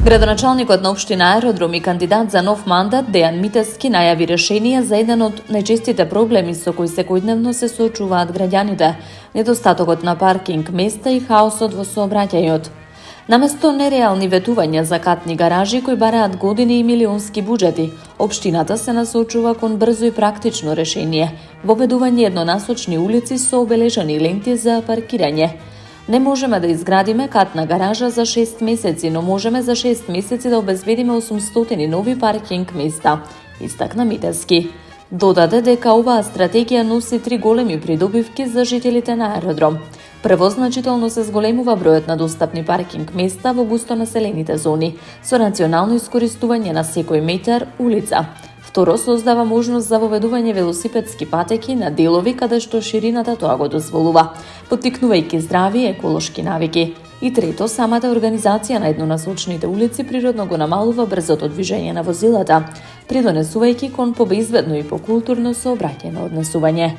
Градоначалникот на општина Аеродром и кандидат за нов мандат Дејан Митевски најави решение за еден од најчестите проблеми со кои секојдневно се соочуваат граѓаните – недостатокот на паркинг места и хаосот во сообраќајот. Наместо нереални ветувања за катни гаражи кои бараат години и милионски буџети, општината се насочува кон брзо и практично решение – воведување еднонасочни улици со обележани ленти за паркирање. Не можеме да изградиме катна гаража за 6 месеци, но можеме за 6 месеци да обезбедиме 800 нови паркинг места, истакна Митевски. Додаде дека оваа стратегија носи 3 големи придобивки за жителите на Аеродром. Прво, значително се зголемува бројот на достапни паркинг места во густо населените зони, со рационално искористување на секој метар улица. Второ, создава можност за воведување велосипедски патеки на делови каде што ширината тоа го дозволува, поттикнувајќи здрави еколошки навики. И трето, самата организација на еднонасочните улици природно го намалува брзото движење на возилата, придонесувајќи кон побеизбедно и покултурно сообраќајно однесување.